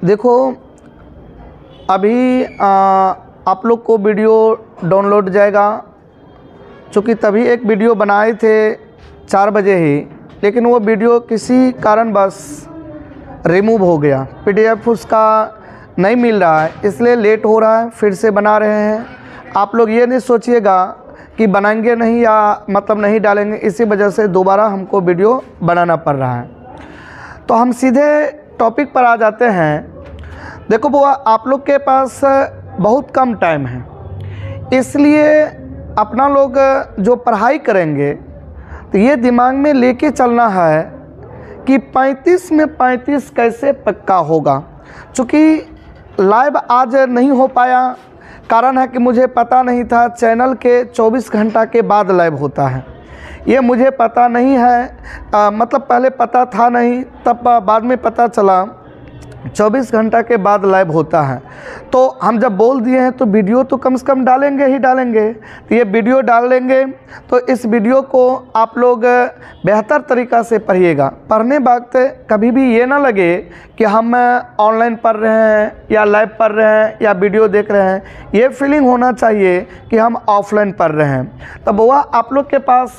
देखो अभी आप लोग को वीडियो डाउनलोड जाएगा, चूँकि तभी एक वीडियो बनाए थे 4 बजे ही, लेकिन वो वीडियो किसी कारणवश रिमूव हो गया। पीडीएफ उसका नहीं मिल रहा है, इसलिए लेट हो रहा है, फिर से बना रहे हैं। आप लोग ये नहीं सोचिएगा कि बनाएंगे नहीं या मतलब नहीं डालेंगे, इसी वजह से दोबारा हमको वीडियो बनाना पड़ रहा है। तो हम सीधे टॉपिक पर आ जाते हैं। देखो बुआ, आप लोग के पास बहुत कम टाइम है, इसलिए अपना लोग जो पढ़ाई करेंगे तो ये दिमाग में लेके चलना है कि 35 में 35 कैसे पक्का होगा। चूँकि लाइव आज नहीं हो पाया, कारण है कि मुझे पता नहीं था चैनल के 24 घंटा के बाद लाइव होता है। ये मुझे पता नहीं है, मतलब पहले पता था नहीं, तब बाद में पता चला 24 घंटा के बाद लाइव होता है। तो हम जब बोल दिए हैं तो वीडियो तो कम से कम डालेंगे ही डालेंगे। तो ये वीडियो डाल लेंगे, तो इस वीडियो को आप लोग बेहतर तरीक़ा से पढ़िएगा। पढ़ने वक्त कभी भी ये ना लगे कि हम ऑनलाइन पढ़ रहे हैं या लाइव पढ़ रहे हैं या वीडियो देख रहे हैं, ये फीलिंग होना चाहिए कि हम ऑफलाइन पढ़ रहे हैं। तो बुआ, आप लोग के पास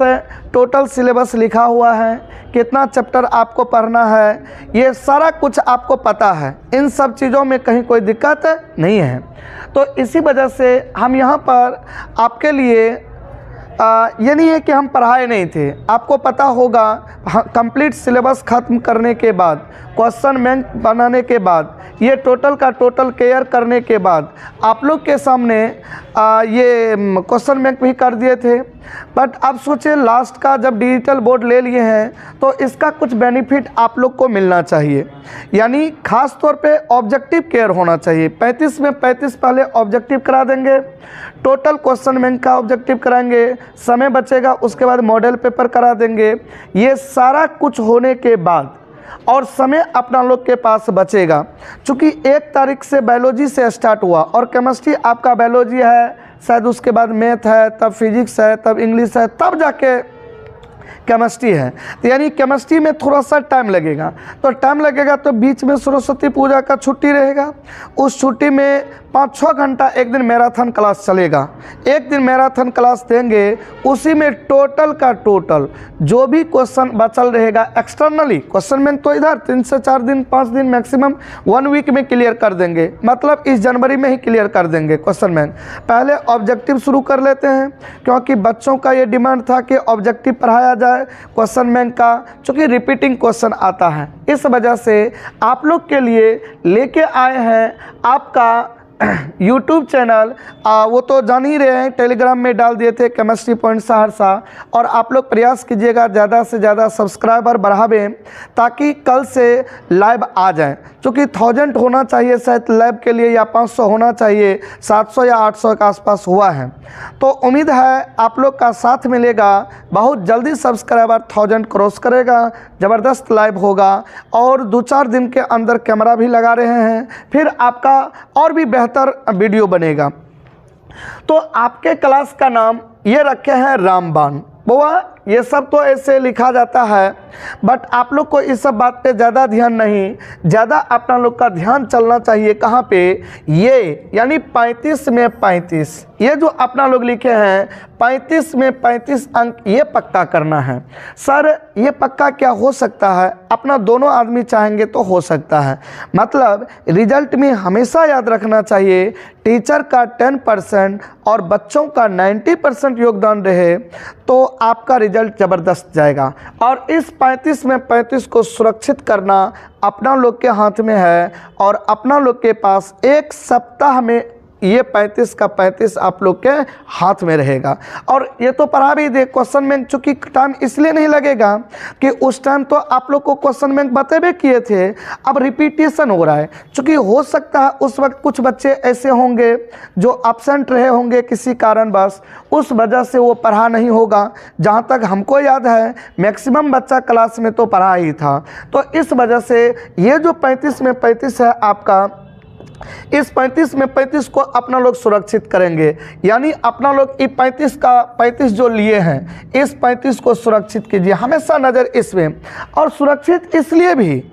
टोटल सिलेबस लिखा हुआ है, कितना चैप्टर आपको पढ़ना है, ये सारा कुछ आपको पता है। इन सब चीज़ों में कहीं कोई दिक्कत नहीं है। तो इसी वजह से हम यहाँ पर आपके लिए ये नहीं है कि हम पढ़ाए नहीं थे। आपको पता होगा कंप्लीट सिलेबस ख़त्म करने के बाद, क्वेश्चन बैंक बनाने के बाद, ये टोटल का टोटल क्लियर करने के बाद आप लोग के सामने ये क्वेश्चन बैंक भी कर दिए थे। बट अब सोचे लास्ट का जब डिजिटल बोर्ड ले लिए हैं तो इसका कुछ बेनिफिट आप लोग को मिलना चाहिए, यानी ख़ास तौर पे ऑब्जेक्टिव केयर होना चाहिए। 35 में 35 पहले ऑब्जेक्टिव करा देंगे, टोटल क्वेश्चन बैंक का ऑब्जेक्टिव कराएंगे, समय बचेगा उसके बाद मॉडल पेपर करा देंगे। ये सारा कुछ होने के बाद और समय अपना लोग के पास बचेगा। चूँकि 1 तारीख से बायोलॉजी से स्टार्ट हुआ और केमिस्ट्री आपका बायोलॉजी है, शायद उसके बाद मैथ है, तब फिजिक्स है, तब इंग्लिश है, तब जाके केमिस्ट्री है। तो यानी केमिस्ट्री में थोड़ा सा टाइम लगेगा। तो टाइम लगेगा तो बीच में सरस्वती पूजा का छुट्टी रहेगा, उस छुट्टी में 5-6 घंटा एक दिन मैराथन क्लास चलेगा। एक दिन मैराथन क्लास देंगे, उसी में टोटल का टोटल जो भी क्वेश्चन बचल रहेगा एक्सटर्नली, क्वेश्चन में तो इधर 3 से 4 दिन 5 दिन मैक्सिमम 1 वीक में क्लियर कर देंगे, मतलब इस जनवरी में ही क्लियर कर देंगे क्वेश्चन बैंक। पहले ऑब्जेक्टिव शुरू कर लेते हैं, क्योंकि बच्चों का ये डिमांड था कि ऑब्जेक्टिव पढ़ाया जाए क्वेश्चन बैंक का, चूँकि रिपीटिंग क्वेश्चन आता है। इस वजह से आप लोग के लिए लेके आए हैं आपका YouTube चैनल, वो तो जान ही रहे हैं, टेलीग्राम में डाल दिए थे केमिस्ट्री पॉइंट सहरसा। और आप लोग प्रयास कीजिएगा ज़्यादा से ज़्यादा सब्सक्राइबर बढ़ावें, ताकि कल से लाइव आ जाएं। चूँकि 1000 होना चाहिए शायद लाइव के लिए, या 500 होना चाहिए, 700 या 800 के आसपास हुआ है। तो उम्मीद है आप लोग का साथ मिलेगा, बहुत जल्दी सब्सक्राइबर 1000 क्रॉस करेगा, ज़बरदस्त लाइव होगा। और 2-4 दिन के अंदर कैमरा भी लगा रहे हैं, फिर आपका और भी बेहतर वीडियो बनेगा। तो आपके क्लास का नाम ये रखे हैं रामबाण। बुआ, ये सब तो ऐसे लिखा जाता है, बट आप लोग को इस सब बात पे ज़्यादा ध्यान नहीं, ज़्यादा अपना लोग का ध्यान चलना चाहिए कहाँ पे, ये यानी 35 में 35, ये जो अपना लोग लिखे हैं 35 में 35 अंक, ये पक्का करना है। सर ये पक्का क्या हो सकता है, अपना दोनों आदमी चाहेंगे तो हो सकता है। मतलब रिजल्ट में हमेशा याद रखना चाहिए टीचर का 10% और बच्चों का 90% योगदान रहे तो आपका रिजल्ट ज़बरदस्त जाएगा। और इस 35 में 35 को सुरक्षित करना अपना लोग के हाथ में है, और अपना लोग के पास 1 सप्ताह में ये 35 का 35 आप लोग के हाथ में रहेगा। और ये तो पढ़ा भी दे क्वेश्चन बैंक, चूँकि टाइम इसलिए नहीं लगेगा कि उस टाइम तो आप लोग को क्वेश्चन बैंक बतेबे किए थे, अब रिपीटेशन हो रहा है। चूँकि हो सकता है उस वक्त कुछ बच्चे ऐसे होंगे जो एब्सेंट रहे होंगे किसी कारणवश, उस वजह से वो पढ़ा नहीं होगा। जहाँ तक हमको याद है मैक्सिमम बच्चा क्लास में तो पढ़ा ही था। तो इस वजह से ये जो 35 में 35 है आपका, इस 35 में 35 को अपना लोग सुरक्षित करेंगे। यानी अपना लोग ये 35 का 35 जो लिए हैं, इस 35 को सुरक्षित कीजिए, हमेशा नज़र इसमें। और सुरक्षित इसलिए भी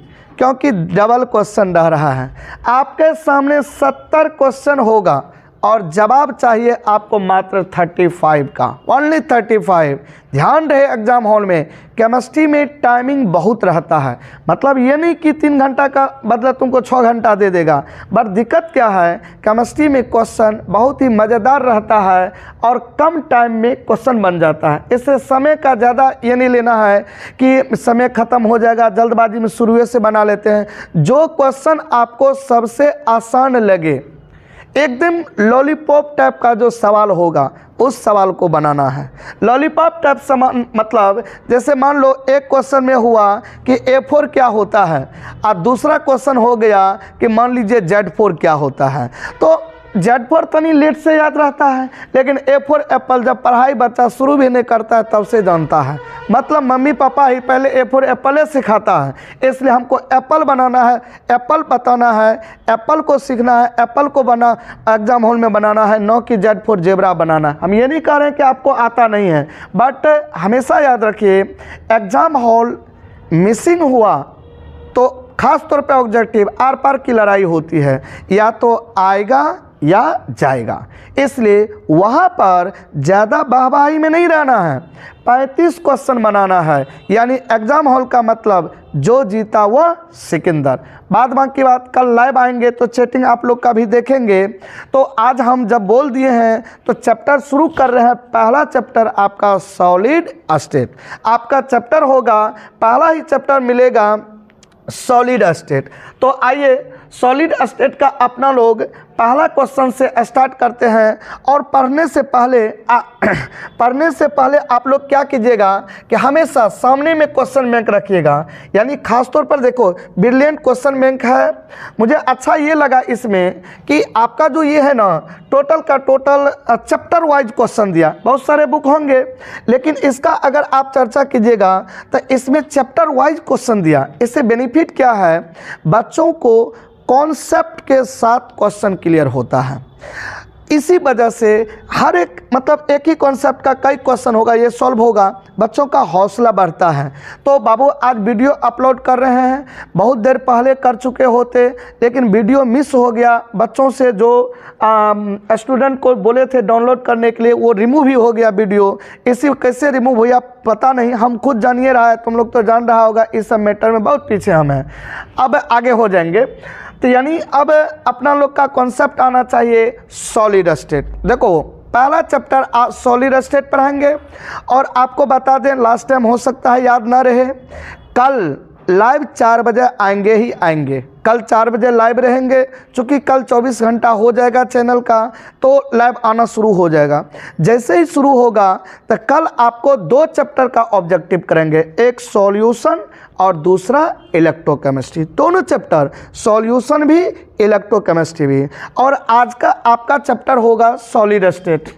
क्योंकि डबल क्वेश्चन रह रहा है। आपके सामने 70 क्वेश्चन होगा और जवाब चाहिए आपको मात्र 35 का, ओनली 35। ध्यान रहे एग्जाम हॉल में केमिस्ट्री में टाइमिंग बहुत रहता है, मतलब ये नहीं कि 3 घंटा का बदला तुमको 6 घंटा दे देगा। बट दिक्कत क्या है, केमिस्ट्री में क्वेश्चन बहुत ही मज़ेदार रहता है और कम टाइम में क्वेश्चन बन जाता है। इससे समय का ज़्यादा ये नहीं लेना है कि समय ख़त्म हो जाएगा, जल्दबाजी में शुरू से बना लेते हैं। जो क्वेश्चन आपको सबसे आसान लगे, एकदम लॉलीपॉप टाइप का जो सवाल होगा उस सवाल को बनाना है। लॉलीपॉप टाइप समान मतलब जैसे मान लो एक क्वेश्चन में हुआ कि A4 क्या होता है और दूसरा क्वेश्चन हो गया कि मान लीजिए Z4 क्या होता है। तो Z4 तनी लेट से याद रहता है, लेकिन A4 एप्पल जब पढ़ाई बच्चा शुरू भी नहीं करता है तब से जानता है। मतलब मम्मी पापा ही पहले A4 एप्पल सिखाता है, इसलिए हमको एप्पल बनाना है, एप्पल बताना है, एप्पल को सीखना है, एप्पल को बना एग्जाम हॉल में बनाना है, न कि Z4 जेबरा बनाना है। हम ये नहीं कह रहे हैं कि आपको आता नहीं है, बट हमेशा याद रखिए एग्ज़ाम हॉल मिसिंग हुआ तो ख़ास तौर पे ऑब्जेक्टिव आर पार की लड़ाई होती है, या तो आएगा या जाएगा। इसलिए वहाँ पर ज़्यादा वाहवाही में नहीं रहना है, 35 क्वेश्चन बनाना है। यानी एग्ज़ाम हॉल का मतलब जो जीता वह सिकंदर। बाद बाकी बात कल लाइव आएंगे तो चैटिंग आप लोग का भी देखेंगे। तो आज हम जब बोल दिए हैं तो चैप्टर शुरू कर रहे हैं। पहला चैप्टर आपका सॉलिड स्टेट, आपका चैप्टर होगा, पहला ही चैप्टर मिलेगा सॉलिड स्टेट। तो आइए सॉलिड स्टेट का अपना लोग पहला क्वेश्चन से स्टार्ट करते हैं। और पढ़ने से पहले आप लोग क्या कीजिएगा कि हमेशा सामने में क्वेश्चन बैंक रखिएगा। यानी खास तौर पर देखो ब्रिलियंट क्वेश्चन बैंक है। मुझे अच्छा ये लगा इसमें कि आपका जो ये है ना टोटल का टोटल चैप्टर वाइज क्वेश्चन दिया। बहुत सारे बुक होंगे, लेकिन इसका अगर आप चर्चा कीजिएगा तो इसमें चैप्टर वाइज क्वेश्चन दिया। इससे बेनिफिट क्या है, बच्चों को कॉन्सेप्ट के साथ क्वेश्चन क्लियर होता है। इसी वजह से हर एक मतलब एक ही कॉन्सेप्ट का कई क्वेश्चन होगा, ये सॉल्व होगा, बच्चों का हौसला बढ़ता है। तो बाबू आज वीडियो अपलोड कर रहे हैं, बहुत देर पहले कर चुके होते लेकिन वीडियो मिस हो गया। बच्चों से जो स्टूडेंट को बोले थे डाउनलोड करने के लिए वो रिमूव ही हो गया वीडियो। इसी कैसे रिमूव हुआ पता नहीं, हम खुद जानिए रहा है, तुम लोग तो जान रहा होगा, इस सब मैटर में बहुत पीछे हम हैं। अब आगे हो जाएंगे। तो यानी अब अपना लोग का कॉन्सेप्ट आना चाहिए सॉलिड स्टेट। देखो पहला चैप्टर सॉलिड स्टेट पढ़ाएंगे। और आपको बता दें लास्ट टाइम हो सकता है याद ना रहे, कल लाइव 4 बजे आएंगे ही आएंगे। कल 4 बजे लाइव रहेंगे, चूँकि कल 24 घंटा हो जाएगा चैनल का, तो लाइव आना शुरू हो जाएगा। जैसे ही शुरू होगा तो कल आपको 2 चैप्टर का ऑब्जेक्टिव करेंगे, एक सॉल्यूशन और दूसरा इलेक्ट्रोकेमिस्ट्री। दोनों चैप्टर, सॉल्यूशन भी इलेक्ट्रोकेमिस्ट्री भी। और आज का आपका चैप्टर होगा सॉलिड स्टेट।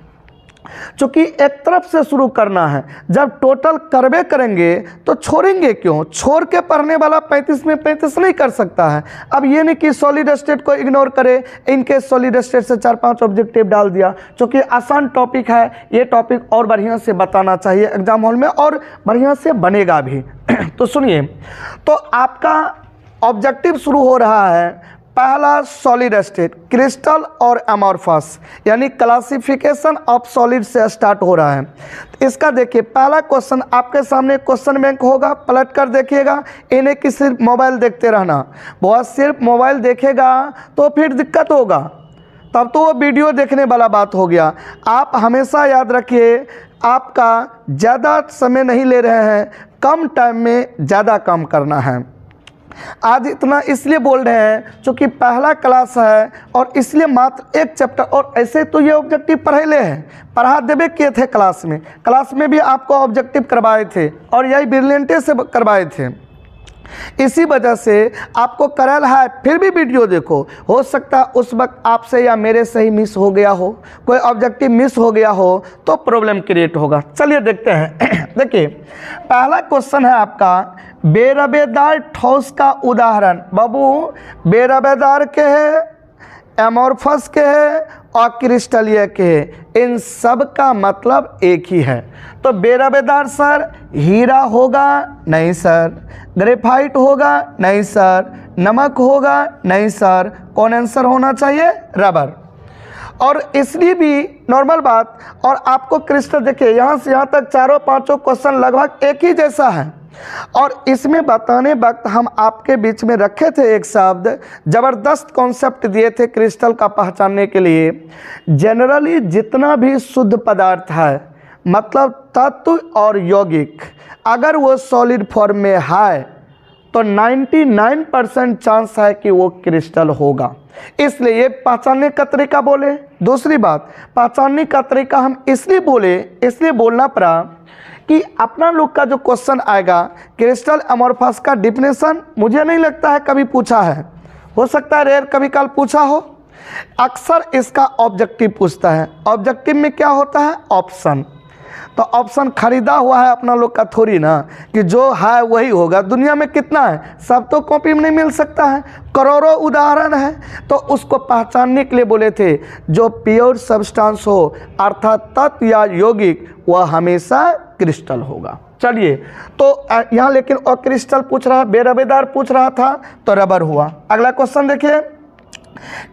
चूँकि एक तरफ से शुरू करना है, जब टोटल करवे करेंगे तो छोड़ेंगे क्यों, छोड़ के पढ़ने वाला 35 में 35 नहीं कर सकता है। अब ये नहीं कि सॉलिड स्टेट को इग्नोर करे, इनके सॉलिड स्टेट से 4-5 ऑब्जेक्टिव डाल दिया। चूँकि आसान टॉपिक है, ये टॉपिक और बढ़िया से बताना चाहिए एग्जाम हॉल में और बढ़िया से बनेगा भी। तो सुनिए, तो आपका ऑब्जेक्टिव शुरू हो रहा है। पहला सॉलिड स्टेट क्रिस्टल और एमॉर्फस, यानी क्लासिफिकेशन ऑफ सॉलिड से स्टार्ट हो रहा है। तो इसका देखिए पहला क्वेश्चन आपके सामने क्वेश्चन बैंक होगा, पलट कर देखिएगा। इन्हें कि सिर्फ मोबाइल देखते रहना, बहुत सिर्फ मोबाइल देखेगा तो फिर दिक्कत होगा, तब तो वो वीडियो देखने वाला बात हो गया। आप हमेशा याद रखिए आपका ज़्यादा समय नहीं ले रहे हैं, कम टाइम में ज़्यादा काम करना है। आज इतना इसलिए बोल रहे हैं क्योंकि पहला क्लास है और इसलिए मात्र एक चैप्टर, और ऐसे तो ये ऑब्जेक्टिव पढ़े हैं, पढ़ा देवे किए थे क्लास में भी आपको ऑब्जेक्टिव करवाए थे और यही ब्रिलियंटे से करवाए थे। इसी वजह से आपको करल है, फिर भी वीडियो देखो। हो सकता है उस वक्त आपसे या मेरे से ही मिस हो गया हो, कोई ऑब्जेक्टिव मिस हो गया हो तो प्रॉब्लम क्रिएट होगा। चलिए देखते हैं। देखिए पहला क्वेश्चन है आपका बेरबेदार ठोस का उदाहरण। बाबू बेरबेदार के है एमोर्फस के है, अक्रिस्टलीय के है, इन सब का मतलब एक ही है। तो बेरबेदार सर हीरा होगा? नहीं सर। ग्रेफाइट होगा? नहीं सर। नमक होगा? नहीं सर। कौन आंसर होना चाहिए? रबर। और इसलिए भी नॉर्मल बात, और आपको क्रिस्टल देखिए यहाँ से यहाँ तक चारों पांचों क्वेश्चन लगभग एक ही जैसा है। और इसमें बताने वक्त हम आपके बीच में रखे थे एक शब्द, ज़बरदस्त कॉन्सेप्ट दिए थे क्रिस्टल का पहचानने के लिए। जनरली जितना भी शुद्ध पदार्थ है, मतलब तत्व और यौगिक, अगर वो सॉलिड फॉर्म में है तो 99% चांस है कि वो क्रिस्टल होगा। इसलिए ये पहचानने का तरीका बोले। दूसरी बात, पहचानने का तरीका हम इसलिए बोले, इसलिए बोलना पड़ा कि अपना लोग का जो क्वेश्चन आएगा क्रिस्टल अमोर्फस का डिफिनेशन, मुझे नहीं लगता है कभी पूछा है। हो सकता है रेयर कभी काल पूछा हो। अक्सर इसका ऑब्जेक्टिव पूछता है। ऑब्जेक्टिव में क्या होता है? ऑप्शन। तो ऑप्शन खरीदा हुआ है अपना लोग का थोड़ी ना, कि जो है वही होगा। दुनिया में कितना है, सब तो कॉपी में नहीं मिल सकता है, करोड़ों उदाहरण है। तो उसको पहचानने के लिए बोले थे जो प्योर सब्सटेंस हो अर्थात तत्व या यौगिक, वह हमेशा क्रिस्टल होगा। चलिए, तो यहाँ लेकिन अक्रिस्टल पूछ रहा, बेरबेदार पूछ रहा था, तो रबर हुआ। अगला क्वेश्चन देखिए,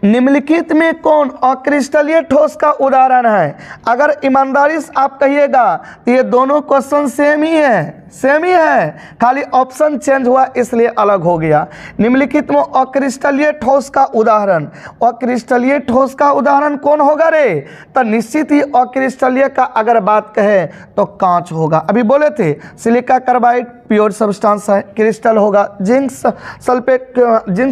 निम्नलिखित में कौन अक्रिस्टलीय ठोस का उदाहरण है? अगर ईमानदारी से आप कहिएगा तो ये दोनों क्वेश्चन सेम ही है, सेम ही है, खाली ऑप्शन चेंज हुआ इसलिए अलग हो गया। निम्नलिखित में अक्रिस्टलीय ठोस का उदाहरण, अक्रिस्टलीय ठोस का उदाहरण कौन होगा रे? तो निश्चित ही अक्रिस्टलीय का अगर बात कहे तो कांच होगा। अभी बोले थे सिलिका कार्बाइड प्योर सब्सटेंस है, क्रिस्टल होगा। जिंक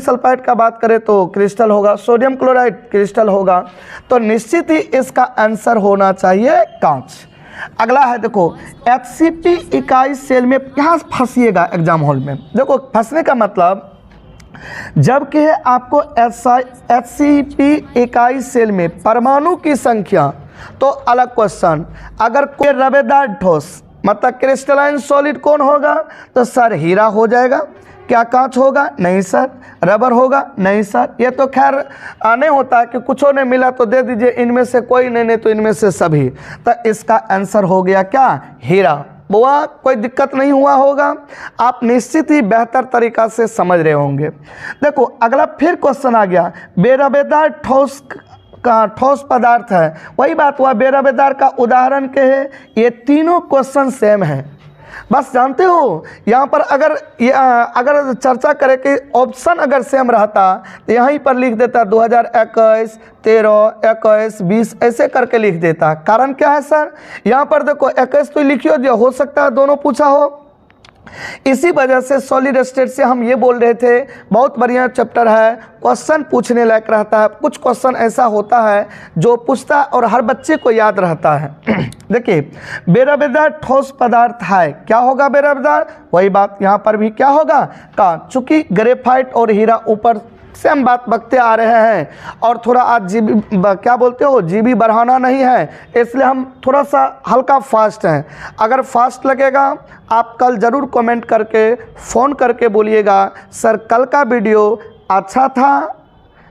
सल्फाइड का बात करें तो क्रिस्टल होगा। सोडियम क्लोराइड क्रिस्टल होगा। तो निश्चित ही इसका आंसर होना चाहिए कांच। अगला है देखो, HCP इकाई सेल में, यहाँ फंसिएगा एग्जाम हॉल में। देखो फंसने का मतलब, जबकि आपको HCP इकाई सेल में परमाणु की संख्या तो अलग क्वेश्चन। अगर कोई रबेदार ठोस मतलब क्रिस्टलाइन सॉलिड कौन होगा? तो सर हीरा हो जाएगा। क्या कांच होगा? नहीं सर। रबर होगा? नहीं सर। ये तो खैर नहीं होता कि कुछ नहीं मिला तो दे दीजिए, इनमें से कोई नहीं तो इनमें से सभी। तो इसका आंसर हो गया क्या? हीरा। बुआ कोई दिक्कत नहीं हुआ होगा, आप निश्चित ही बेहतर तरीका से समझ रहे होंगे। देखो अगला फिर क्वेश्चन आ गया, बेरबेदार ठोस का ठोस पदार्थ है। वही बात हुआ, बेरबेदार का उदाहरण के है। ये तीनों क्वेश्चन सेम है। बस जानते हो यहाँ पर अगर चर्चा करें कि ऑप्शन अगर सेम रहता तो यहीं पर लिख देता 2021, 13, 21, 20 ऐसे करके लिख देता। कारण क्या है सर? यहाँ पर देखो 21 तो लिखियो दिया, हो सकता है दोनों पूछा हो। इसी वजह से सॉलिड स्टेट से हम ये बोल रहे थे बहुत बढ़िया चैप्टर है, क्वेश्चन पूछने लायक रहता है। कुछ क्वेश्चन ऐसा होता है जो पूछता और हर बच्चे को याद रहता है। देखिए बेरबेदार ठोस पदार्थ है, क्या होगा बेरबेदार? वही बात यहाँ पर भी क्या होगा? का। चूंकि ग्रेफाइट और हीरा ऊपर से हम बात बकते आ रहे हैं और थोड़ा आज जीबी क्या बोलते हो जीबी बढ़ाना नहीं है, इसलिए हम थोड़ा सा हल्का फास्ट हैं। अगर फास्ट लगेगा आप कल ज़रूर कमेंट करके फ़ोन करके बोलिएगा सर कल का वीडियो अच्छा था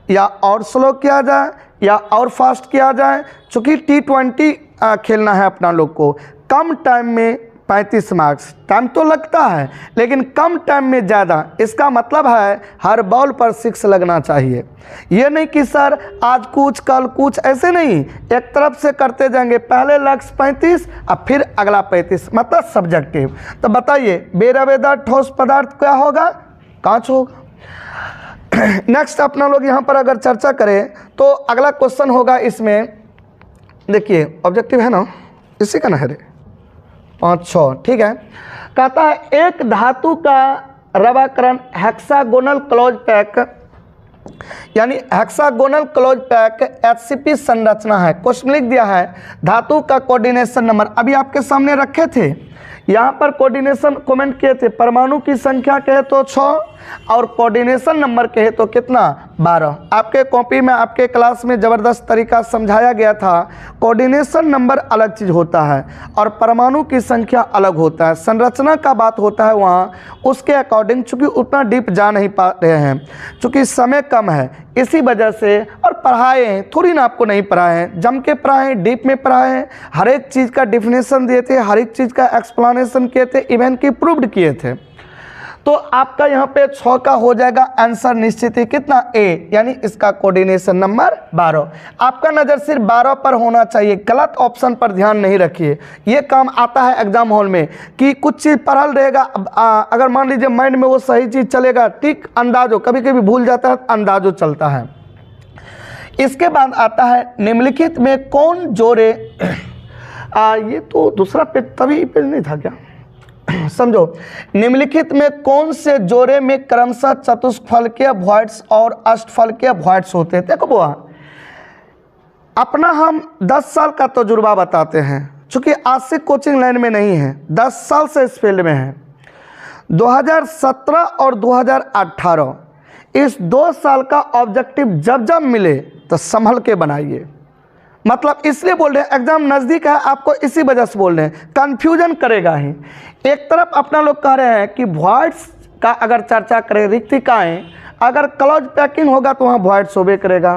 या और स्लो किया जाए या और फास्ट किया जाए। चूँकि T20 खेलना है अपना लोग को, कम टाइम में 35 मार्क्स। टाइम तो लगता है लेकिन कम टाइम में ज़्यादा, इसका मतलब है हर बॉल पर 6 लगना चाहिए। ये नहीं कि सर आज कुछ कल कुछ, ऐसे नहीं, एक तरफ से करते जाएंगे। पहले लक्ष्य 35 और फिर अगला 35, मतलब सब्जेक्टिव। तो बताइए बेरबेदार ठोस पदार्थ क्या होगा? कांच होगा। नेक्स्ट अपना लोग यहाँ पर अगर चर्चा करें तो अगला क्वेश्चन होगा इसमें, देखिए ऑब्जेक्टिव है ना, इसी का ना है रे 5-6, ठीक है। कहता है एक धातु का रवाकरण हेक्सागोनल क्लोज पैक, यानी हेक्सागोनल क्लोज पैक HCP संरचना है। क्वेश्चन लिख दिया है धातु का कोऑर्डिनेशन नंबर, अभी आपके सामने रखे थे। यहाँ पर कोऑर्डिनेशन कमेंट किए थे, परमाणु की संख्या कहे तो 6 और कोऑर्डिनेशन नंबर कहे तो कितना? 12। आपके कॉपी में आपके क्लास में ज़बरदस्त तरीका समझाया गया था। कोऑर्डिनेशन नंबर अलग चीज़ होता है और परमाणु की संख्या अलग होता है। संरचना का बात होता है वहाँ, उसके अकॉर्डिंग, चूँकि उतना डीप जा नहीं पा रहे हैं, चूँकि समय कम है इसी वजह से, और पढ़ाए हैं, थोड़ी ना आपको नहीं पढ़ाए हैं, जम के पढ़ाए हैं, डीप में पढ़ाए हैं, हर एक चीज़ का डिफिनेशन दिए थे, हर एक चीज़ का एक्सप्लेनेशन किए थे, इवन की प्रूव्ड किए थे। तो आपका यहाँ पे 6 का हो जाएगा आंसर निश्चित ही कितना, ए, यानी इसका कोऑर्डिनेशन नंबर 12। आपका नज़र सिर्फ 12 पर होना चाहिए, गलत ऑप्शन पर ध्यान नहीं रखिए। ये काम आता है एग्जाम हॉल में कि कुछ चीज़ पढ़ल रहेगा, अगर मान लीजिए माइंड में वो सही चीज़ चलेगा, ठीक, अंदाजो कभी कभी भूल जाता है, अंदाजो चलता है। इसके बाद आता है निम्नलिखित में कौन जोड़े, ये तो दूसरा पेज, तभी पेज नहीं था क्या, समझो, निम्नलिखित में कौन से जोड़े में क्रमशः चतुष्फलकीय वॉइड्स और अष्टफलकीय वॉइड्स होते हैं। देखो बुआ, अपना हम 10 साल का तजुर्बा बताते हैं, चूंकि आज से कोचिंग लाइन में नहीं है, 10 साल से इस फील्ड में है। 2017 और 2018 इस 2 साल का ऑब्जेक्टिव जब जब मिले तो संभल के बनाइए। मतलब इसलिए बोल रहे हैं एग्जाम नज़दीक है, आपको इसी वजह से बोल रहे हैं, कंफ्यूजन करेगा ही। एक तरफ अपना लोग कह रहे हैं कि वॉइड्स का अगर चर्चा करें, रिक्तिकाएँ, अगर क्लोज पैकिंग होगा तो वहाँ वॉइड्स होबे करेगा।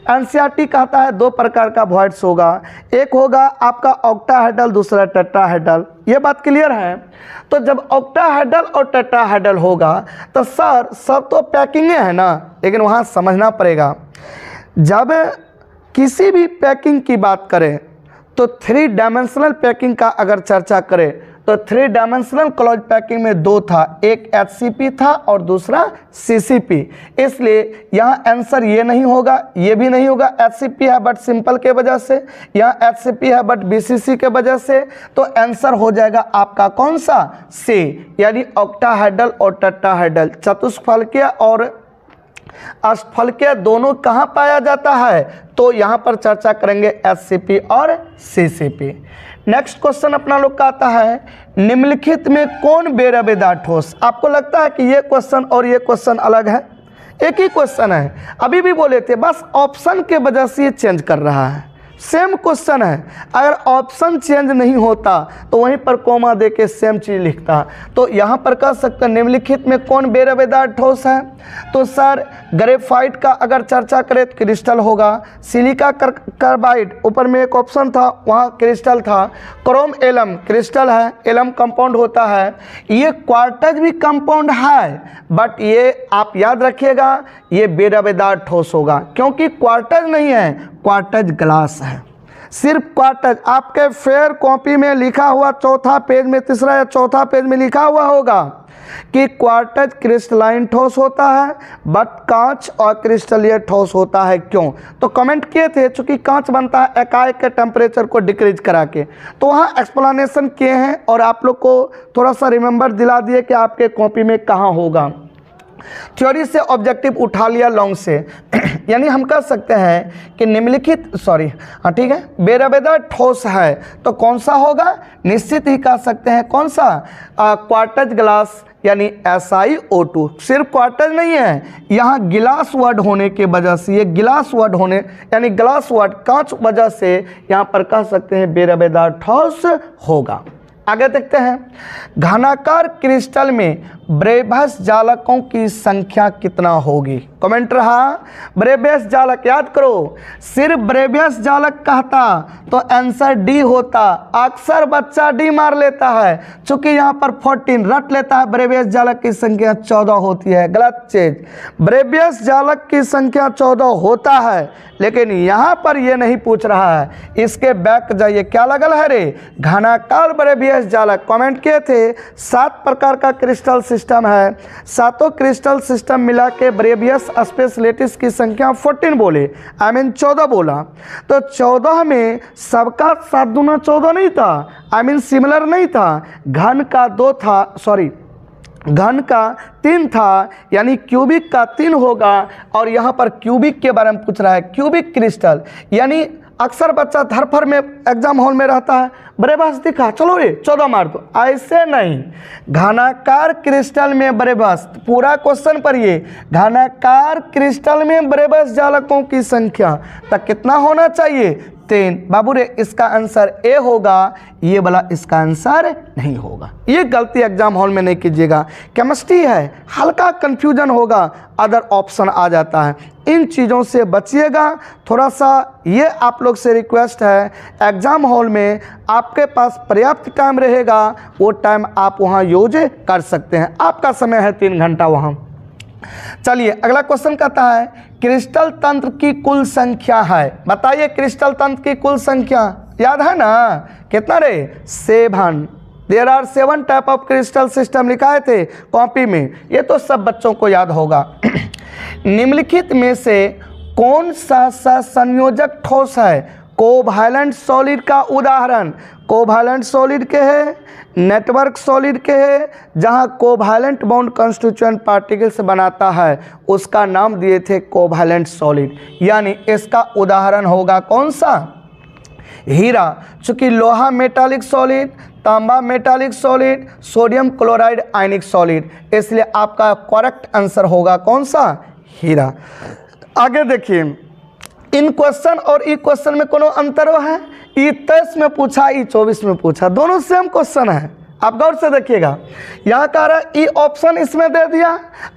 एनसीईआरटी कहता है 2 प्रकार का वॉइड्स होगा, एक होगा आपका ऑक्टाहेड्रल, दूसरा टेट्राहेड्रल। ये बात क्लियर है। तो जब ऑक्टाहेड्रल और टेट्राहेड्रल होगा तो सर सब तो पैकिंगें है ना, लेकिन वहाँ समझना पड़ेगा, जब किसी भी पैकिंग की बात करें तो 3 डायमेंशनल पैकिंग का अगर चर्चा करें तो 3 डायमेंशनल क्लोज पैकिंग में 2 था, एक HCP था और दूसरा CCP। इसलिए यहाँ आंसर ये नहीं होगा, ये भी नहीं होगा। HCP है बट सिंपल के वजह से, यहाँ HCP है बट BCC के वजह से, तो आंसर हो जाएगा आपका कौन सा, C, यानी ऑक्टाहेड्रल और टेट्राहेड्रल। चतुष्फलकीय और अष्टफलकीय दोनों कहाँ पाया जाता है, तो यहाँ पर चर्चा करेंगे HCP और CCP। नेक्स्ट क्वेश्चन अपना लोग का आता है निम्नलिखित में कौन बेरबेदार ठोस। आपको लगता है कि ये क्वेश्चन और ये क्वेश्चन अलग है, एक ही क्वेश्चन है, अभी भी बोले थे, बस ऑप्शन के वजह से ये चेंज कर रहा है। सेम क्वेश्चन है, अगर ऑप्शन चेंज नहीं होता तो वहीं पर कोमा दे के सेम चीज़ लिखता। तो यहाँ पर कह सकते हैं निम्नलिखित में कौन बेरबेदार ठोस है, तो सर ग्रेफाइट का अगर चर्चा करें तो क्रिस्टल होगा, सिलिका कार्बाइड ऊपर में एक ऑप्शन था वहाँ क्रिस्टल था, क्रोम एलम क्रिस्टल है, एलम कंपाउंड होता है, ये क्वार्टज भी कंपाउंड है, बट ये आप याद रखिएगा ये बेरबेदार ठोस होगा, क्योंकि क्वार्टज नहीं है, क्वार्टज ग्लास है, सिर्फ क्वार्टज। आपके फेयर कॉपी में लिखा हुआ 4था पेज में, 3रा या 4था पेज में लिखा हुआ होगा कि क्वार्टज क्रिस्टलाइन ठोस होता है बट कांच और क्रिस्टलीय ठोस होता है। क्यों, तो कमेंट किए थे चूंकि कांच बनता है एकाएक के टेम्परेचर को डिक्रीज करा के, तो वहाँ एक्सप्लेनेशन किए हैं और आप लोग को थोड़ा सा रिमेंबर दिला दिए कि आपके कॉपी में कहाँ होगा। थ्योरी से ऑब्जेक्टिव उठा लिया लॉन्ग से यानी हम कह सकते हैं कि निम्नलिखित हाँ ठीक है, बेरबेदार ठोस है तो कौन सा होगा, निश्चित ही कह सकते हैं कौन सा, क्वार्टज ग्लास यानी SiO2। सिर्फ क्वार्टज नहीं है, यहाँ गिलास वर्ड होने के वजह से, ये गिलास वर्ड होने यानी ग्लास वर्ड कांच वजह से यहाँ पर कह सकते हैं बेरबेदार ठोस होगा। आगे देखते हैं, घनाकार क्रिस्टल में ब्रेबस जालकों की संख्या कितना होगी। कमेंट रहा ब्रेबस जालक, याद करो सिर्फ ब्रेबस जालक कहता तो आंसर डी होता, अक्सर बच्चा डी मार लेता है, चूंकि यहाँ पर 14 रट लेता है, ब्रेबस जालक की संख्या 14 होती है। गलत चीज, ब्रेबस जालक की संख्या 14 होता है, लेकिन यहाँ पर ये नहीं पूछ रहा है, इसके बैक जाइए, क्या लगल है रे, घनाकार ब्रेबस जालक। कमेंट किए थे 7 प्रकार का क्रिस्टल सिस्टम है, 7 क्रिस्टल सिस्टम मिला के ब्रेबियस स्पेशलिटीज की संख्या 14 बोले, 14 बोला, तो 14 में सबका 7 दूना 14 नहीं था, सिमिलर नहीं था, घन का 2 था, सॉरी घन का 3 था, यानी क्यूबिक का 3 होगा। और यहाँ पर क्यूबिक के बारे में पूछ रहा है, क्यूबिक क्रिस्टल यानी अक्सर बच्चा धरफर में एग्जाम हॉल में रहता है, ब्रेबस दिखा चलो रे 14 मार दो, ऐसे नहीं, घनाकार क्रिस्टल में ब्रेबस, पूरा क्वेश्चन पढ़िए, घनाकार क्रिस्टल में ब्रेबस जालकों की संख्या तक कितना होना चाहिए, 3। बाबू रे इसका आंसर ए होगा, ये वाला इसका आंसर नहीं होगा। ये गलती एग्जाम हॉल में नहीं कीजिएगा। केमिस्ट्री है, हल्का कंफ्यूजन होगा, अदर ऑप्शन आ जाता है, इन चीज़ों से बचिएगा। थोड़ा सा ये आप लोग से रिक्वेस्ट है, एग्ज़ाम हॉल में आपके पास पर्याप्त टाइम रहेगा, वो टाइम आप वहाँ यूज कर सकते हैं। आपका समय है 3 घंटा वहाँ। चलिए अगला क्वेश्चन कहता है क्रिस्टल तंत्र की कुल संख्या है। बताइए क्रिस्टल तंत्र की कुल संख्या याद है ना, कितना रे? 7। There are 7 type of crystal system लिखाए थे कॉपी में, ये तो सब बच्चों को याद होगा। निम्नलिखित में से कौन सा संयोजक ठोस है? कोवैलेंट सॉलिड का उदाहरण कोवैलेंट सॉलिड के है, नेटवर्क सॉलिड के है, जहां कोवैलेंट बॉन्ड कंस्टिट्यूएंट पार्टिकल्स बनाता है, उसका नाम दिए थे कोवैलेंट सॉलिड। यानी इसका उदाहरण होगा कौन सा? हीरा। चूंकि लोहा मेटालिक सॉलिड, तांबा मेटालिक सॉलिड, सोडियम क्लोराइड आयनिक सॉलिड, इसलिए आपका करेक्ट आंसर होगा कौन सा? हीरा। आगे देखिए, इन क्वेश्चन और ई क्वेश्चन में कोनो अंतर है? ई 23 में पूछा, ई 24 में पूछा, दोनों सेम क्वेश्चन है। आप गौर से देखिएगा, यहाँ कह रहा है ई ऑप्शन इसमें दे दिया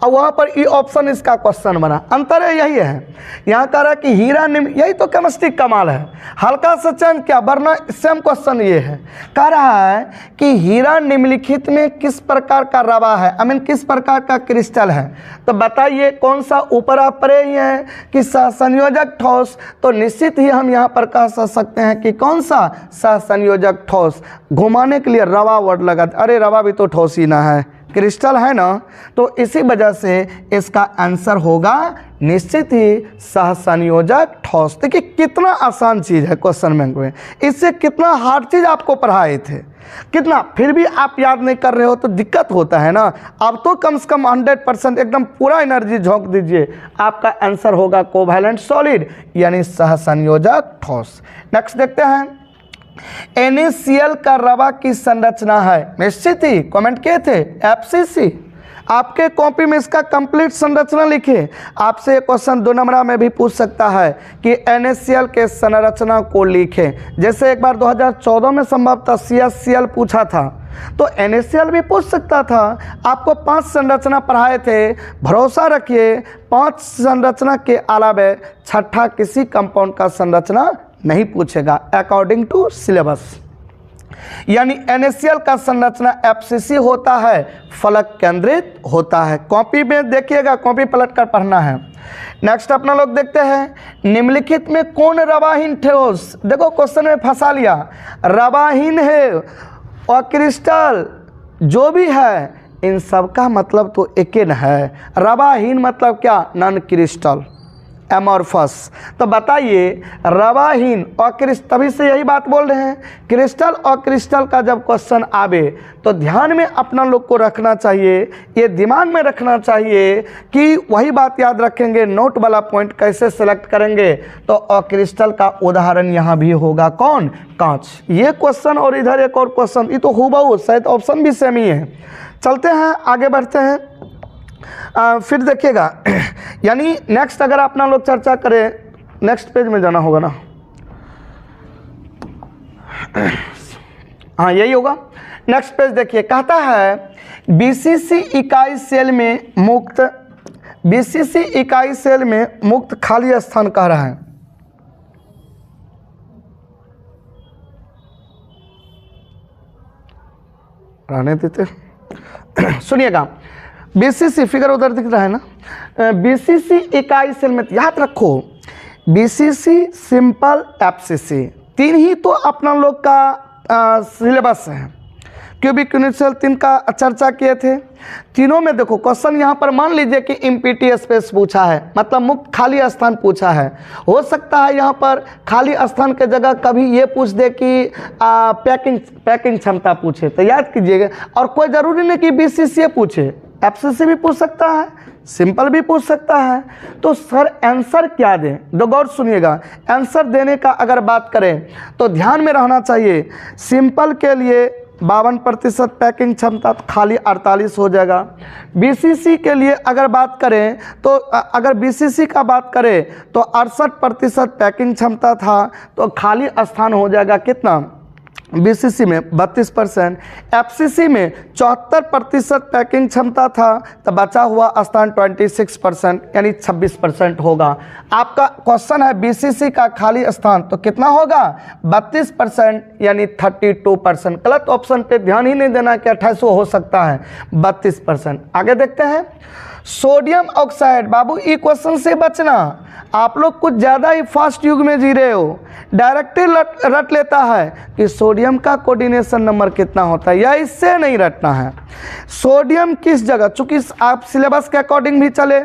और वहाँ पर ई ऑप्शन इसका क्वेश्चन बना, अंतर है यही है। यहाँ कह रहा है कि हीरा निम्न, यही तो केमिस्ट्री कमाल है, हल्का सा चेंज क्या, वरना सेम क्वेश्चन ये है। कह रहा है कि हीरा निम्नलिखित में किस प्रकार का रवा है, आई मीन किस प्रकार का क्रिस्टल है। तो बताइए कौन सा ऊपर आप परे ही है कि सहसंयोजक ठोस, तो निश्चित ही हम यहाँ पर कह सकते हैं कि कौन सा? सहसंयोजक ठोस। घुमाने के लिए रवा वर्ड लगा, अरे रवा भी तो ठोस ही ना है, क्रिस्टल है ना, तो इसी वजह से इसका आंसर होगा निश्चित ही सहसंयोजक ठोस। देखिए कितना आसान चीज़ है क्वेश्चन बैंक में, इससे कितना हार्ड चीज़ आपको पढ़ाए थे, कितना, फिर भी आप याद नहीं कर रहे हो तो दिक्कत होता है ना। अब तो कम से कम 100% एकदम पूरा एनर्जी झोंक दीजिए, आपका आंसर होगा कोवैलेंट सॉलिड यानी सहसंयोजक ठोस। नेक्स्ट देखते हैं, NaCl का रवा की संरचना है? निश्चित ही कमेंट किए थे FCC। आपके कॉपी में इसका कंप्लीट संरचना लिखे। आपसे ये क्वेश्चन 2 नंबर में भी पूछ सकता है कि NaCl के संरचना को लिखे। जैसे एक बार 2014 में संभवतः CaCl पूछा था, तो NaCl भी पूछ सकता था। आपको 5 संरचना पढ़ाए थे, भरोसा रखिए 5 संरचना के अलावा छठा किसी कंपाउंड का संरचना नहीं पूछेगा अकॉर्डिंग टू सिलेबस। यानी NaCl का संरचना FCC होता है, फलक केंद्रित होता है। कॉपी में देखिएगा, कॉपी पलट कर पढ़ना है। नेक्स्ट अपना लोग देखते हैं, निम्नलिखित में कौन रवाहीन ठोस? देखो क्वेश्चन में फंसा लिया, रवाहीन है और क्रिस्टल जो भी है इन सब का मतलब तो एक ही है। रवाहीन मतलब क्या? Non crystal, amorphous. तो बताइए रवाहीन और क्रिस्टल, तभी से यही बात बोल रहे हैं, क्रिस्टल और क्रिस्टल का जब क्वेश्चन आवे तो ध्यान में अपना लोग को रखना चाहिए, ये दिमाग में रखना चाहिए कि वही बात याद रखेंगे, नोट वाला पॉइंट कैसे सेलेक्ट करेंगे। तो अक्रिस्टल का उदाहरण यहाँ भी होगा कौन? कांच। ये क्वेश्चन और इधर एक और क्वेश्चन, ये तो हूबहू, शायद ऑप्शन भी सेम ही है। चलते हैं आगे बढ़ते हैं, फिर देखिएगा। यानी नेक्स्ट अगर अपना लोग चर्चा करें, नेक्स्ट पेज में जाना होगा ना, हाँ यही होगा। नेक्स्ट पेज देखिए, कहता है बीसीसी इकाई सेल में मुक्त, बीसीसी इकाई सेल में मुक्त खाली स्थान कह रहा है। रहने देते, सुनिएगा। बीसीसी फिगर उधर दिख रहा है ना, बीसीसी इकाई सेल में याद रखो, बीसीसी, सिंपल, एफसीसी, 3 ही तो अपना लोग का सिलेबस है। क्यूबिक यूनिट सेल 3 का चर्चा किए थे। तीनों में देखो क्वेश्चन यहाँ पर मान लीजिए कि एम्प्टी स्पेस पूछा है, मतलब मुक्त खाली स्थान पूछा है। हो सकता है यहाँ पर खाली स्थान के जगह कभी ये पूछ दे कि पैकिंग क्षमता पूछे, तो याद कीजिएगा। और कोई ज़रूरी नहीं कि बीसीसी पूछे, एफसीसी भी पूछ सकता है, सिंपल भी पूछ सकता है। तो सर आंसर क्या दें? दो गौर सुनिएगा, आंसर देने का अगर बात करें तो ध्यान में रहना चाहिए, सिंपल के लिए 52% पैकिंग क्षमता, तो खाली 48 हो जाएगा। बीसीसी के लिए अगर बात करें तो अगर बीसीसी का बात करें तो 68% पैकिंग क्षमता था, तो खाली स्थान हो जाएगा कितना, बीसीसी में 32%। एफसीसी में 74% पैकिंग क्षमता था, तो बचा हुआ स्थान 26% यानी 26% होगा। आपका क्वेश्चन है बीसीसी का खाली स्थान, तो कितना होगा 32% यानी 32%। गलत ऑप्शन पे ध्यान ही नहीं देना कि 28 हो सकता है, 32%। आगे देखते हैं सोडियम ऑक्साइड। बाबू ई क्वेश्चन से बचना, आप लोग कुछ ज़्यादा ही फास्ट युग में जी रहे हो, डायरेक्टली रट लेता है कि सोडियम का कोऑर्डिनेशन नंबर कितना होता है, या इससे नहीं रटना है। सोडियम किस जगह, चूंकि आप सिलेबस के अकॉर्डिंग भी चले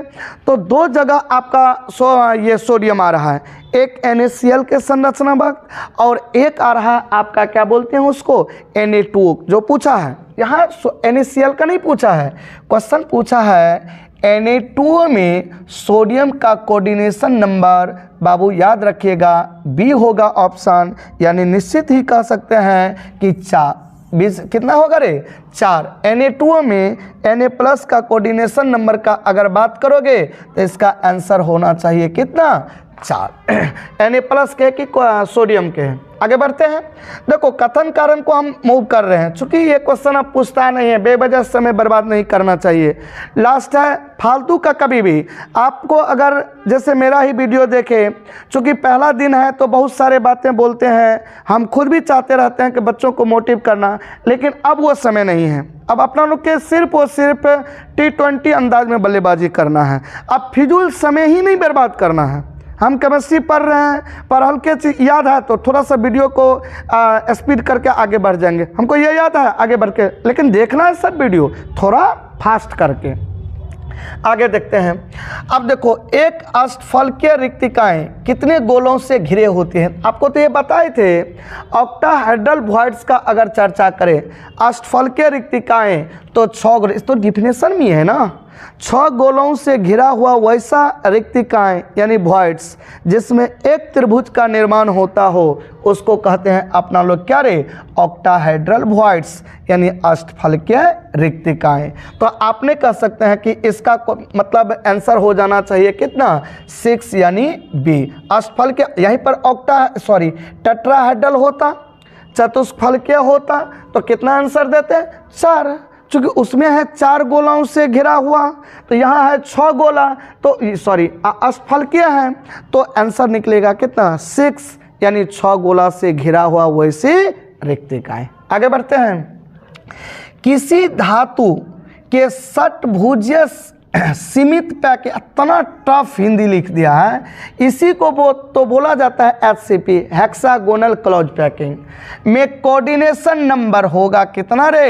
तो दो जगह आपका ये सोडियम आ रहा है, एक NaCl के संरचना वक्त और एक आ रहा है आपका क्या बोलते हैं उसको Na2 जो पूछा है। यहाँ NaCl का नहीं पूछा है, क्वेश्चन पूछा है Na2 में सोडियम का कोऑर्डिनेशन नंबर। बाबू याद रखिएगा बी होगा ऑप्शन, यानी निश्चित ही कह सकते हैं कि 4। 20 कितना होगा रे 4। Na2 में Na+ का कोऑर्डिनेशन नंबर का अगर बात करोगे तो इसका आंसर होना चाहिए कितना 4। Na+ के कि सोडियम के हैं। आगे बढ़ते हैं, देखो कथन कारण को हम मूव कर रहे हैं, चूंकि ये क्वेश्चन अब पूछता नहीं है, बेवजह समय बर्बाद नहीं करना चाहिए। लास्ट है फालतू का कभी भी आपको अगर जैसे मेरा ही वीडियो देखे, चूंकि पहला दिन है तो बहुत सारे बातें बोलते हैं, हम खुद भी चाहते रहते हैं कि बच्चों को मोटिव करना, लेकिन अब वो समय नहीं है। अब अपना लोग के सिर्फ और सिर्फ T20 अंदाज में बल्लेबाजी करना है, अब फिजूल समय ही नहीं बर्बाद करना है। हम केमिस्ट्री पढ़ रहे हैं, पर हल्के चीज याद है तो थोड़ा सा वीडियो को स्पीड करके आगे बढ़ जाएंगे। हमको ये याद है आगे बढ़ के, लेकिन देखना है सब वीडियो थोड़ा फास्ट करके। आगे देखते हैं, अब देखो एक अष्टफलकीय रिक्तिकाएं कितने गोलों से घिरे होती हैं। आपको तो ये बताए थे, ऑक्टाहेड्रल वॉइड्स का अगर चर्चा करें अष्टफलकीय रिक्तिकाएं तो 6 गोल, इस तो डिफिनेशन में है ना, 6 गोलों से घिरा हुआ वैसा रिक्तिकाएं यानी वॉइड्स जिसमें एक त्रिभुज का निर्माण होता हो उसको कहते हैं अपना लोग क्या रे ऑक्टाहेड्रल वॉइड्स यानी अष्टफलकीय रिक्तिकाएं। तो आपने कह सकते हैं कि इसका मतलब आंसर हो जाना चाहिए कितना 6 यानी बी। अष्टफलकीय यहीं पर टेट्राहेड्रल होता, चतुष्फलकीय होता तो कितना आंसर देते 4, चूँकि उसमें है 4 गोलाओं से घिरा हुआ, तो यहाँ है 6 गोला, तो अष्टफलकीय है तो आंसर निकलेगा कितना 6 यानी 6 गोला से घिरा हुआ वैसे रिक्तिकाएं। आगे बढ़ते हैं, किसी धातु के षटभुजीय सीमित पैक, इतना टफ हिंदी लिख दिया है, इसी को तो बोला जाता है HCP हेक्सागोनल क्लोज पैकिंग में कोऑर्डिनेशन नंबर होगा कितना रे,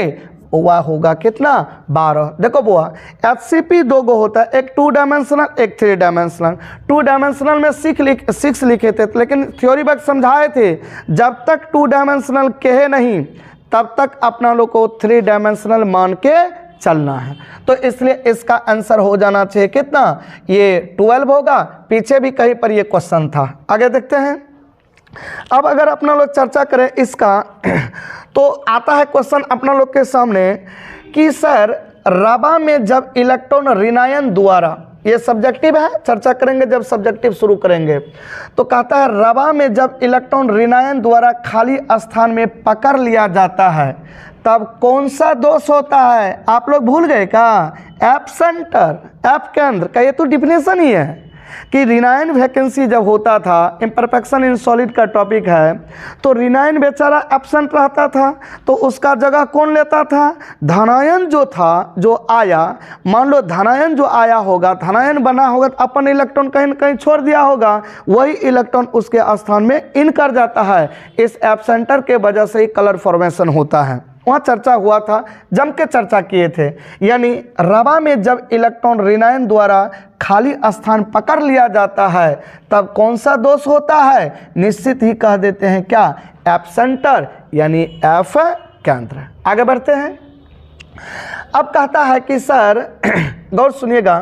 वह होगा कितना 12। देखो बुआ HCP 2 गो होता है, एक 2 डायमेंशनल एक 3 डायमेंशनल। 2 डायमेंशनल में 6 लिखे थे, लेकिन थ्योरी वर्क समझाए थे जब तक 2 डायमेंशनल कहे नहीं तब तक अपना लोग को 3 डायमेंशनल मान के चलना है, तो इसलिए इसका आंसर हो जाना चाहिए कितना ये 12 होगा। पीछे भी कहीं पर ये क्वेश्चन था। आगे देखते हैं, अब अगर अपना लोग चर्चा करें इसका तो आता है क्वेश्चन अपना लोग के सामने कि सर रबा में जब इलेक्ट्रॉन ऋणायन द्वारा, ये सब्जेक्टिव है, चर्चा करेंगे जब सब्जेक्टिव शुरू करेंगे, तो कहता है रबा में जब इलेक्ट्रॉन ऋणायन द्वारा खाली स्थान में पकड़ लिया जाता है तब कौन सा दोष होता है। आप लोग भूल गए क्या, एब्सेंटर, एप केंद्र का, ये तो डिफिनेशन ही है कि ऋणायन वैकेंसी जब होता था, इम्परफेक्शन इन सॉलिड का टॉपिक है, तो ऋणायन बेचारा एब्सेंट रहता था तो उसका जगह कौन लेता था, धनायन जो था जो आया, मान लो धनायन जो आया होगा, धनायन बना होगा तो अपन इलेक्ट्रॉन कहीं न कहीं छोड़ दिया होगा, वही इलेक्ट्रॉन उसके स्थान में इन कर जाता है। इस एब्सेंटर के वजह से ही कलर फॉर्मेशन होता है, वहाँ चर्चा हुआ था, जम के चर्चा किए थे। यानी रबा में जब इलेक्ट्रॉन ऋणायन द्वारा खाली स्थान पकड़ लिया जाता है तब कौन सा दोष होता है, निश्चित ही कह देते हैं क्या एब्सेंटर यानी एफ केंद्र। आगे बढ़ते हैं, अब कहता है कि सर गौर सुनिएगा,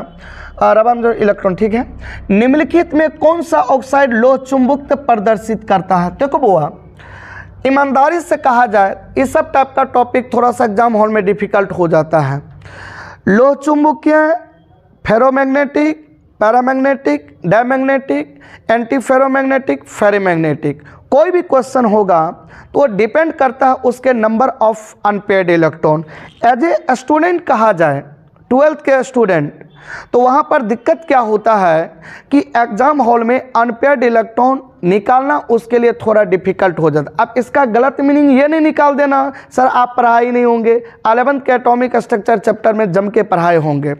रबा में जो इलेक्ट्रॉन ठीक है, निम्नलिखित में कौन सा ऑक्साइड लोह चुंबकत्व प्रदर्शित करता है। देखो बुआ ईमानदारी से कहा जाए इस सब टाइप का टॉपिक थोड़ा सा एग्जाम हॉल में डिफिकल्ट हो जाता है। लोह चुंबकीय, ferromagnetic, paramagnetic, diamagnetic, anti ferromagnetic, ferromagnetic, कोई भी क्वेश्चन होगा तो वो डिपेंड करता है उसके number of unpaired electron. As a student कहा जाए 12th के स्टूडेंट, तो वहाँ पर दिक्कत क्या होता है कि एग्जाम हॉल में अनपेयर्ड इलेक्ट्रॉन निकालना उसके लिए थोड़ा डिफिकल्ट हो जाता है। अब इसका गलत मीनिंग ये नहीं निकाल देना सर आप पढ़ाई नहीं होंगे, 11th के एटॉमिक स्ट्रक्चर चैप्टर में जम के पढ़ाए होंगे,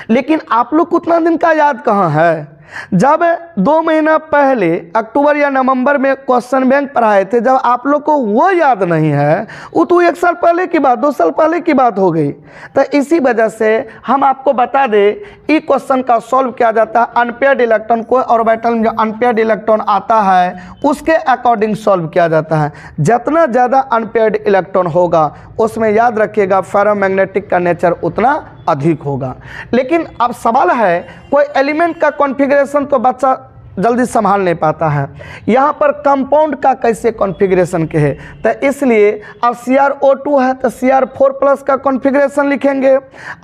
लेकिन आप लोग को उतना दिन का याद कहाँ है। जब 2 महीना पहले अक्टूबर या नवंबर में क्वेश्चन बैंक पढ़ाए थे, जब आप लोग को वो याद नहीं है, वो तो 1 साल पहले की बात, 2 साल पहले की बात हो गई। तो इसी वजह से हम आपको बता दें ई क्वेश्चन का सॉल्व किया जाता है अनपेयर्ड इलेक्ट्रॉन को ऑर्बिटल में जो अनपेयर्ड इलेक्ट्रॉन आता है उसके अकॉर्डिंग सॉल्व किया जाता है। जितना ज़्यादा अनपेयर्ड इलेक्ट्रॉन होगा उसमें याद रखिएगा फेरोमैग्नेटिक का नेचर उतना अधिक होगा। लेकिन अब सवाल है कोई एलिमेंट का कॉन्फ़िगरेशन तो बच्चा जल्दी संभाल नहीं पाता है, यहाँ पर कंपाउंड का कैसे कॉन्फ़िगरेशन के है, तो इसलिए अब CrO2 है तो Cr4+ का कॉन्फ़िगरेशन लिखेंगे,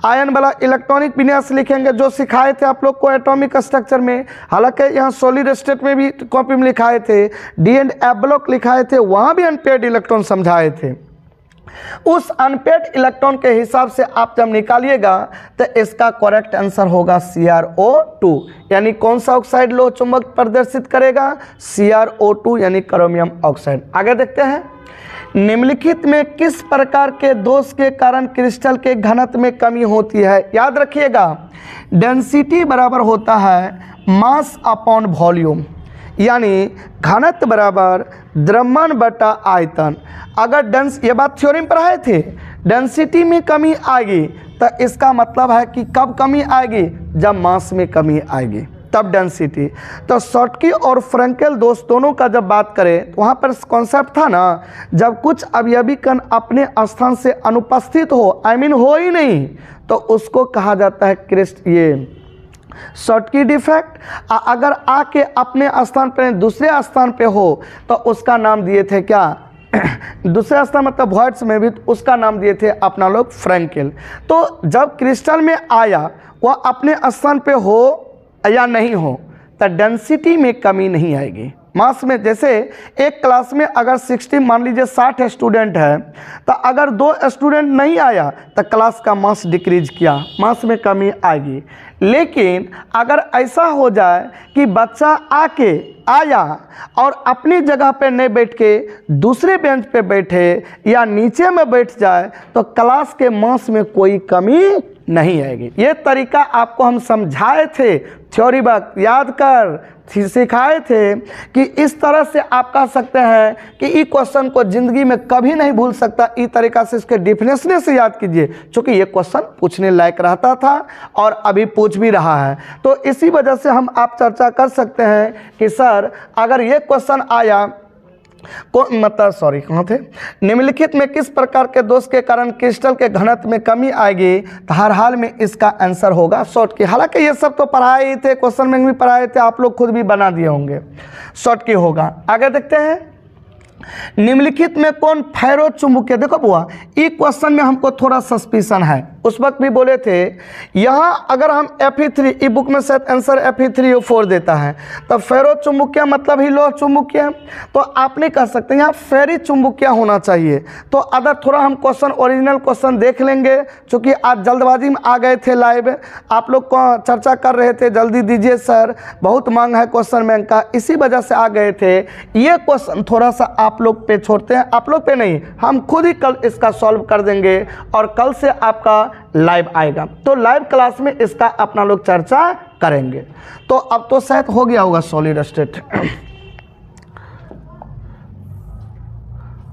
आयन वाला इलेक्ट्रॉनिक विन्यास लिखेंगे जो सिखाए थे आप लोग को एटॉमिक स्ट्रक्चर में। हालांकि यहाँ सॉलिड स्टेट में भी कॉपी में लिखाए थे, डी एंड एफ ब्लॉक लिखाए थे, वहाँ भी अनपेयर्ड इलेक्ट्रॉन समझाए थे। उस अनपेयर्ड इलेक्ट्रॉन के हिसाब से आप जब निकालिएगा तो इसका करेक्ट आंसर होगा CrO2, यानी कौन सा ऑक्साइड लोह चुंबक प्रदर्शित करेगा, CrO2 यानी क्रोमियम ऑक्साइड। आगे देखते हैं, निम्नलिखित में किस प्रकार के दोष के कारण क्रिस्टल के घनत्व में कमी होती है। याद रखिएगा डेंसिटी बराबर होता है मास अपॉन वॉल्यूम, यानी घनत्व बराबर द्रव्यमान बटा आयतन। अगर ये बात थ्योरी में पढ़ाए थे, डेंसिटी में कमी आएगी तो इसका मतलब है कि कब कमी आएगी, जब मास में कमी आएगी तब डेंसिटी। तो शॉटकी और फ्रैंकेल दोष दोनों का जब बात करें तो वहाँ पर कॉन्सेप्ट था ना, जब कुछ अवयवी कण अपने स्थान से अनुपस्थित हो, हो ही नहीं, तो उसको कहा जाता है ये शॉटकी डिफेक्ट। अगर आके अपने स्थान पर दूसरे स्थान पे हो तो उसका नाम दिए थे क्या दूसरे स्थान मतलब वॉइड्स में भी, तो उसका नाम दिए थे अपना लोग फ्रैंकेल। तो जब क्रिस्टल में आया वह अपने स्थान पे हो या नहीं हो तो डेंसिटी में कमी नहीं आएगी। मास में जैसे एक क्लास में अगर 60 मान लीजिए 60 स्टूडेंट है, तो अगर 2 स्टूडेंट नहीं आया तो क्लास का मास डिक्रीज किया, मास में कमी आएगी। लेकिन अगर ऐसा हो जाए कि बच्चा आया और अपनी जगह पे नहीं बैठ के दूसरे बेंच पे बैठे या नीचे में बैठ जाए तो क्लास के मास में कोई कमी नहीं आएगी। ये तरीका आपको हम समझाए थे, थ्योरी वक्त याद कर सिखाए थे कि इस तरह से आप कह सकते हैं कि ई क्वेश्चन को ज़िंदगी में कभी नहीं भूल सकता। इस तरीका से इसके डिफिनेशन से याद कीजिए, क्योंकि ये क्वेश्चन पूछने लायक रहता था और अभी पूछ भी रहा है। तो इसी वजह से हम आप चर्चा कर सकते हैं कि सर अगर ये क्वेश्चन आया कहाँ थे, निम्नलिखित में किस प्रकार के दोष के कारण क्रिस्टल के घनत्व में कमी आएगी, तो हर हाल में इसका आंसर होगा शॉटकी। हालांकि ये सब तो पढ़ाए ही थे, क्वेश्चन में भी पढ़ाए थे, आप लोग खुद भी बना दिए होंगे, शॉटकी होगा। आगे देखते हैं, निम्नलिखित में कौन फेरो चुंबकीय। देखो बुआ ये क्वेश्चन में हमको थोड़ा सस्पिशन है, उस वक्त भी बोले थे यहाँ अगर हम Fe3 ई बुक में शायद आंसर Fe3O4 देता है तो फेरो चुंबकीय मतलब ही लोह चुंबकीय, तो आप नहीं कह सकते यहाँ फेरी चुंबकीय होना चाहिए। तो अगर थोड़ा हम क्वेश्चन ओरिजिनल क्वेश्चन देख लेंगे, क्योंकि आज जल्दबाजी में आ गए थे, लाइव आप लोग को चर्चा कर रहे थे जल्दी दीजिए सर बहुत मांग है क्वेश्चन बैंक का, इसी वजह से आ गए थे। ये क्वेश्चन थोड़ा सा आप लोग पे छोड़ते हैं, आप लोग पे नहीं, हम खुद ही कल इसका सॉल्व कर देंगे और कल से आपका लाइव आएगा, तो लाइव क्लास में इसका अपना लोग चर्चा करेंगे। तो अब तो शायद हो गया होगा सॉलिड स्टेट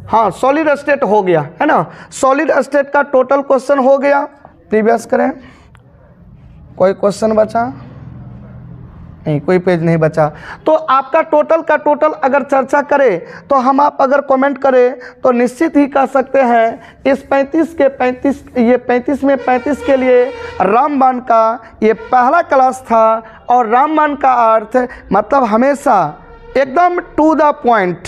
हाँ सॉलिड स्टेट हो गया है ना, सॉलिड स्टेट का टोटल क्वेश्चन हो गया। प्रीवियस करें, कोई क्वेश्चन बचा नहीं, कोई पेज नहीं बचा। तो आपका टोटल का टोटल अगर चर्चा करें तो हम आप अगर कमेंट करें तो निश्चित ही कह सकते हैं इस 35 के 35 ये 35 में 35 के लिए रामबाण का ये पहला क्लास था। और रामबाण का अर्थ मतलब हमेशा एकदम टू द पॉइंट,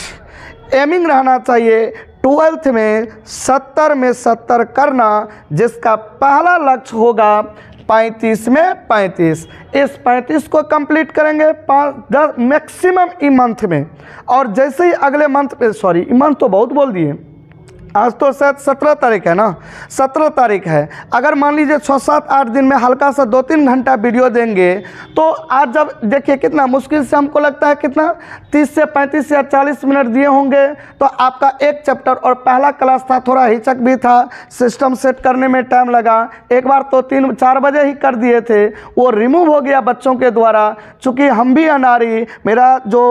एमिंग रहना चाहिए 12th में 70 में 70 करना, जिसका पहला लक्ष्य होगा 35 में 35। इस 35 को कंप्लीट करेंगे 5-10 मैक्सिमम ई मंथ में। और जैसे ही अगले मंथ पे, सॉरी ई मंथ तो बहुत बोल दिए, आज तो शायद 17 तारीख है ना, 17 तारीख है। अगर मान लीजिए 6-7-8 दिन में हल्का सा 2-3 घंटा वीडियो देंगे तो आज जब देखिए कितना मुश्किल से हमको लगता है कितना 30 से 35 या 40 मिनट दिए होंगे तो आपका एक चैप्टर, और पहला क्लास था थोड़ा हिचक भी था, सिस्टम सेट करने में टाइम लगा। एक बार तो 3-4 बजे ही कर दिए थे, वो रिमूव हो गया बच्चों के द्वारा। चूँकि हम भी अनारी, मेरा जो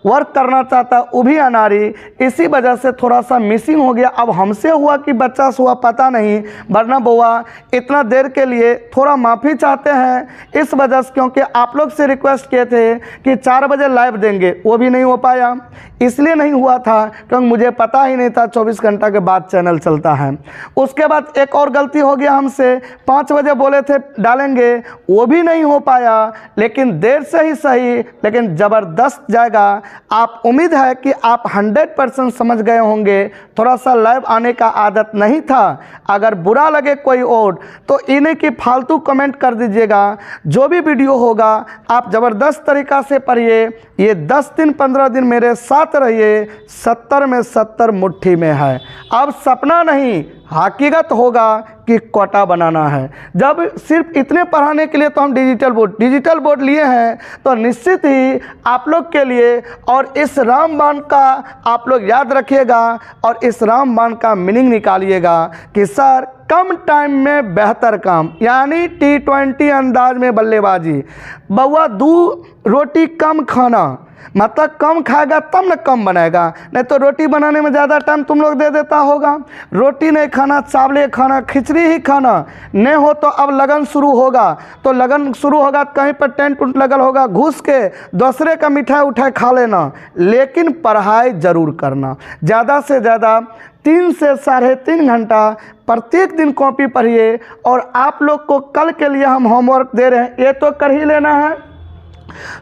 वर्क करना चाहता वो भी अनारी, इसी वजह से थोड़ा सा मिसिंग हो गया। अब हमसे हुआ कि बच्चा से हुआ पता नहीं, वरना बुआ इतना देर के लिए थोड़ा माफ़ी चाहते हैं इस वजह से, क्योंकि आप लोग से रिक्वेस्ट किए थे कि 4 बजे लाइव देंगे, वो भी नहीं हो पाया। इसलिए नहीं हुआ था क्योंकि मुझे पता ही नहीं था 24 घंटा के बाद चैनल चलता है। उसके बाद एक और गलती हो गया हमसे, 5 बजे बोले थे डालेंगे, वो भी नहीं हो पाया। लेकिन देर से ही सही, लेकिन ज़बरदस्त जाएगा। आप उम्मीद है कि आप 100% समझ गए होंगे। थोड़ा सा लाइव आने का आदत नहीं था। अगर बुरा लगे कोई और तो इन्हें की फालतू कमेंट कर दीजिएगा। जो भी वीडियो होगा आप ज़बरदस्त तरीक़ा से पढ़िए। ये 10 दिन 15 दिन मेरे साथ रहिए। 70 में 70 मुट्ठी में है। अब सपना नहीं, हकीकत होगा कि कोटा बनाना है। जब सिर्फ इतने पढ़ाने के लिए तो हम डिजिटल बोर्ड लिए हैं, तो निश्चित ही आप लोग के लिए, और इस रामबाण का आप लोग याद रखिएगा और इस रामबाण का मीनिंग निकालिएगा कि सर कम टाइम में बेहतर काम, यानी T20 अंदाज में बल्लेबाजी। बउआ 2 रोटी कम खाना, मतलब कम खाएगा तब न कम बनाएगा, नहीं तो रोटी बनाने में ज़्यादा टाइम तुम लोग दे देता होगा। रोटी नहीं खाना, चावल खाना, खिचड़ी ही खाना। नहीं हो तो अब लगन शुरू होगा, तो लगन शुरू होगा कहीं पर टेंट उंट लगल होगा, घुस के दूसरे का मिठाई उठाई खा लेना, लेकिन पढ़ाई ज़रूर करना। ज़्यादा से ज़्यादा 3 से 3.5 घंटा प्रत्येक दिन कॉपी पढ़िए। और आप लोग को कल के लिए हम होमवर्क दे रहे हैं, ये तो कर ही लेना है।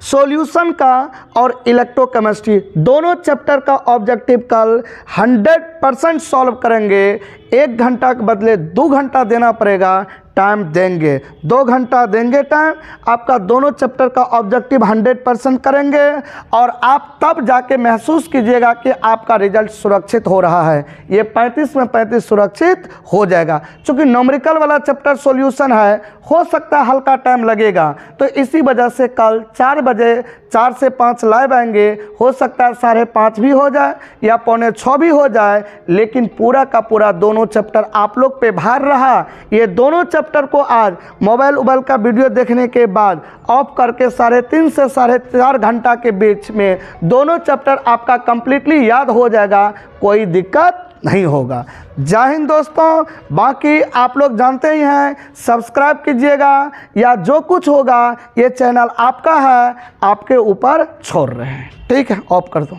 सॉल्यूशन का और इलेक्ट्रोकेमिस्ट्री दोनों चैप्टर का ऑब्जेक्टिव कल 100% सॉल्व करेंगे। 1 घंटा के बदले 2 घंटा देना पड़ेगा, टाइम देंगे 2 घंटा देंगे टाइम। आपका दोनों चैप्टर का ऑब्जेक्टिव 100% करेंगे और आप तब जाके महसूस कीजिएगा कि आपका रिजल्ट सुरक्षित हो रहा है। ये 35 में 35 सुरक्षित हो जाएगा। चूँकि न्यूमेरिकल वाला चैप्टर सॉल्यूशन है, हो सकता है हल्का टाइम लगेगा, तो इसी वजह से कल 4 बजे 4 से 5 लाइव आएंगे। हो सकता है 5:30 भी हो जाए या 5:45 भी हो जाए, लेकिन पूरा का पूरा दोनों चैप्टर आप लोग पे भार रहा। ये दोनों चैप्टर को आज मोबाइल का वीडियो देखने के बाद ऑफ करके 3.5 से 4.5 घंटा के बीच में दोनों चैप्टर आपका कंप्लीटली याद हो जाएगा, कोई दिक्कत नहीं होगा। जय हिंद दोस्तों। बाकी आप लोग जानते ही हैं, सब्सक्राइब कीजिएगा या जो कुछ होगा ये चैनल आपका है, आपके ऊपर छोड़ रहे हैं। ठीक है, ऑफ कर दो।